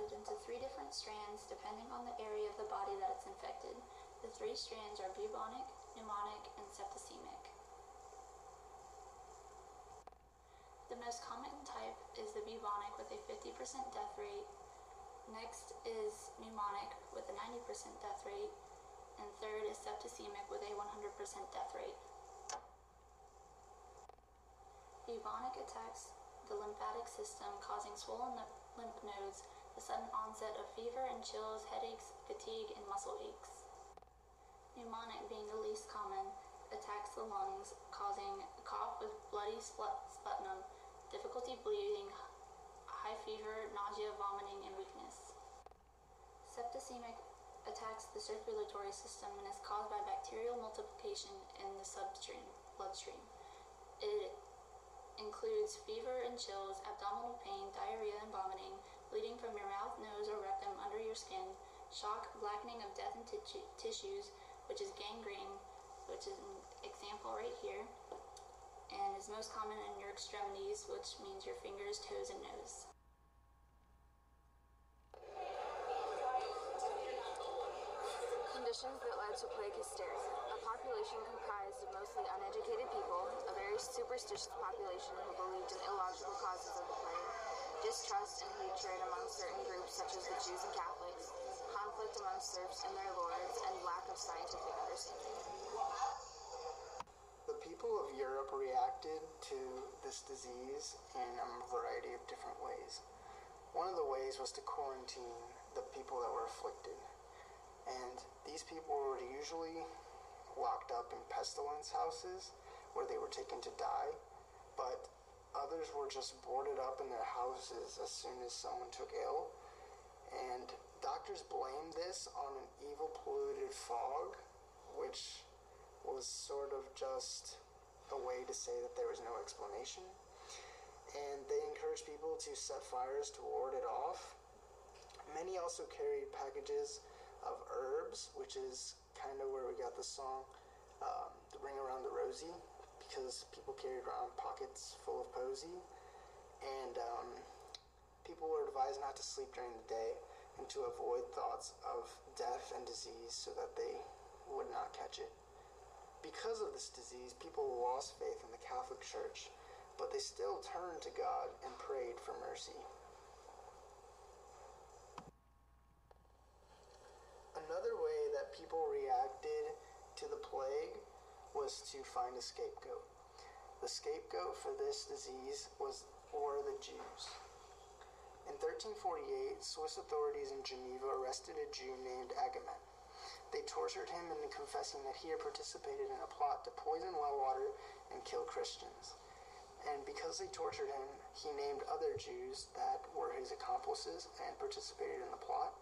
divided into 3 different strands depending on the area of the body that it's infected. The 3 strands are bubonic, pneumonic, and septicemic. The most common type is the bubonic with a 50% death rate. Next is pneumonic with a 90% death rate. And third is septicemic with a 100% death rate. Bubonic attacks the lymphatic system, causing swollen lymph nodes, the sudden onset of fever and chills, headaches, fatigue, and muscle aches. Pneumonic, being the least common, attacks the lungs, causing cough with bloody sputum, difficulty breathing, high fever, nausea, vomiting, and weakness. Septicemic attacks the circulatory system and is caused by bacterial multiplication in the bloodstream. It includes fever and chills, abdominal pain, diarrhea and vomiting, bleeding from your mouth, nose, or rectum under your skin, shock, blackening of death and tissues, which is gangrene, which is an example right here, and is most common in your extremities, which means your fingers, toes, and nose. Conditions that led to plague hysteria. A population comprised of mostly uneducated people, a very superstitious population who believed in illogical causes of the plague, distrust and hatred among certain groups such as the Jews and Catholics, conflict among serfs and their lords, and lack of scientific understanding. The people of Europe reacted to this disease in a variety of different ways. One of the ways was to quarantine the people that were afflicted. And these people were usually locked up in pestilence houses where they were taken to die, but others were just boarded up in their houses as soon as someone took ill. And doctors blamed this on an evil polluted fog, which was sort of just a way to say that there was no explanation. And they encouraged people to set fires to ward it off. Many also carried packages of herbs, which is kind of where we got the song, the Ring Around the Rosie, because people carried around pockets full of posy, and people were advised not to sleep during the day and to avoid thoughts of death and disease so that they would not catch it. Because of this disease, people lost faith in the Catholic Church, but they still turned to God and prayed for mercy. Another way that people reacted to the plague was to find a scapegoat. The scapegoat for this disease were the Jews. In 1348, Swiss authorities in Geneva arrested a Jew named Agamemnon. They tortured him into confessing that he had participated in a plot to poison well water and kill Christians. And because they tortured him, he named other Jews that were his accomplices and participated in the plot.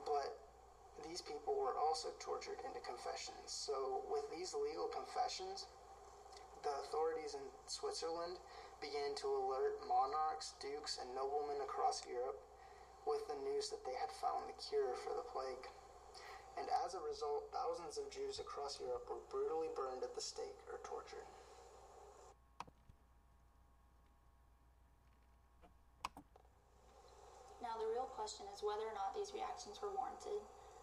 But these people were also tortured into confessions. So with these legal confessions, the authorities in Switzerland began to alert monarchs, dukes, and noblemen across Europe with the news that they had found the cure for the plague. And as a result, thousands of Jews across Europe were brutally burned at the stake or tortured. Now the real question is whether or not these reactions were warranted.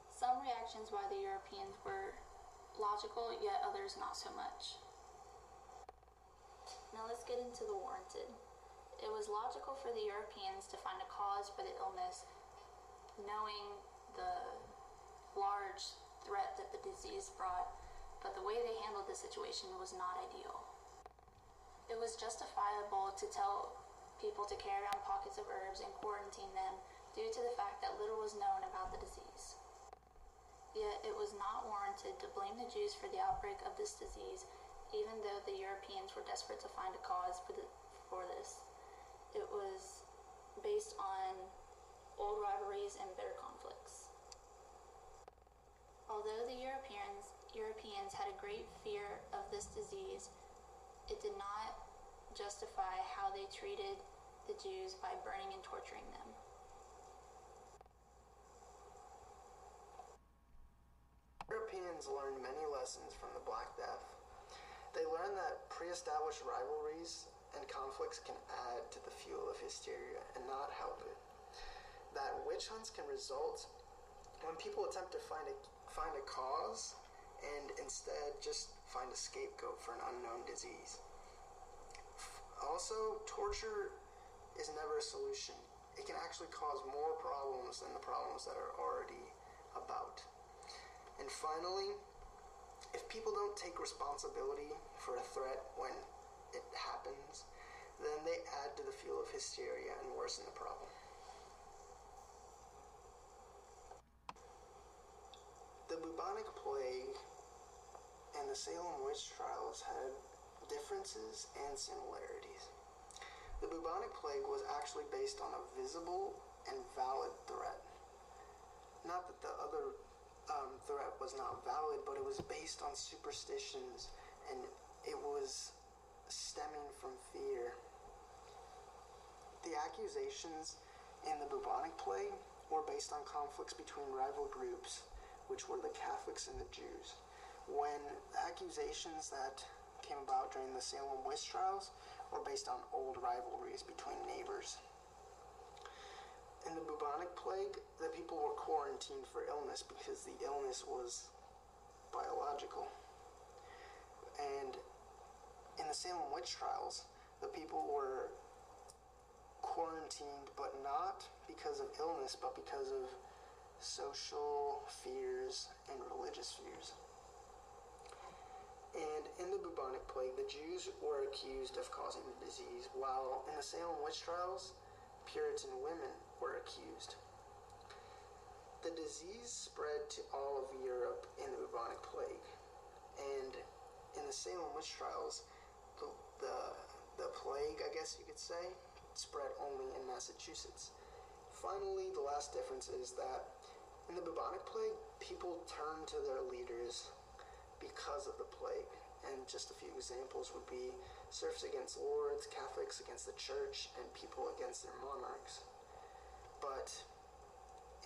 Some reactions by the Europeans were logical, yet others not so much. Now let's get into the warranted. It was logical for the Europeans to find a cause for the illness, knowing the large threat that the disease brought, but the way they handled the situation was not ideal. It was justifiable to tell people to carry around pockets of herbs and quarantine them due to the fact that little was known about the disease. Yet it was not warranted to blame the Jews for the outbreak of this disease, even though the Europeans were desperate to find a cause for this. It was based on old rivalries and bitter conflicts. Although the Europeans had a great fear of this disease, it did not justify how they treated the Jews by burning and torturing them. Europeans learned many lessons from the Black Death. They learned that pre-established rivalries and conflicts can add to the fuel of hysteria and not help it. that witch hunts can result when people attempt to find a cause and instead just find a scapegoat for an unknown disease. Also, torture is never a solution. It can actually cause more problems than the problems that are already about. And finally, if people don't take responsibility for a threat when it happens, then they add to the fuel of hysteria and worsen the problem. The bubonic plague and the Salem witch trials had differences and similarities. The bubonic plague was actually based on a visible and valid threat. Not that the other threat was not valid, but it was based on superstitions and it was stemming from fear. The accusations in the bubonic plague were based on conflicts between rival groups, which were the Catholics and the Jews. When accusations that came about during the Salem witch trials were based on old rivalries between neighbors. In the bubonic plague, the people were quarantined for illness because the illness was biological. And in the Salem witch trials, the people were quarantined, but not because of illness, but because of social fears and religious fears. And in the bubonic plague, the Jews were accused of causing the disease, while in the Salem witch trials, Puritan women were accused. The disease spread to all of Europe in the bubonic plague, and in the Salem witch trials, the plague, I guess you could say, spread only in Massachusetts. Finally, the last difference is that in the bubonic plague, people turned to their leaders because of the plague. And just a few examples would be serfs against lords, Catholics against the church, and people against their monarchs. But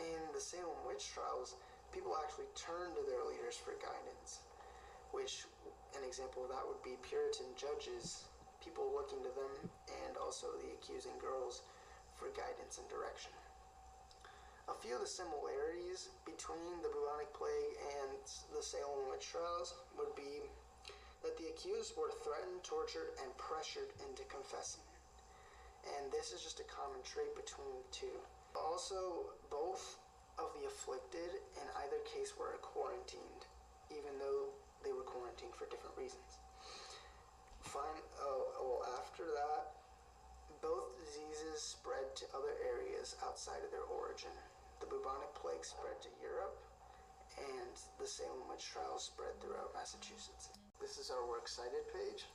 in the Salem witch trials, people actually turned to their leaders for guidance, which an example of that would be Puritan judges, people looking to them, and also the accusing girls for guidance and direction. A few of the similarities between the bubonic plague and the Salem witch trials would be that the accused were threatened, tortured, and pressured into confessing. And this is just a common trait between the two. Also, both of the afflicted in either case were quarantined, even though they were quarantined for different reasons. After that, both diseases spread to other areas outside of their origin. The bubonic plague spread to Europe, and the Salem witch trials spread throughout Massachusetts. This is our Works Cited page.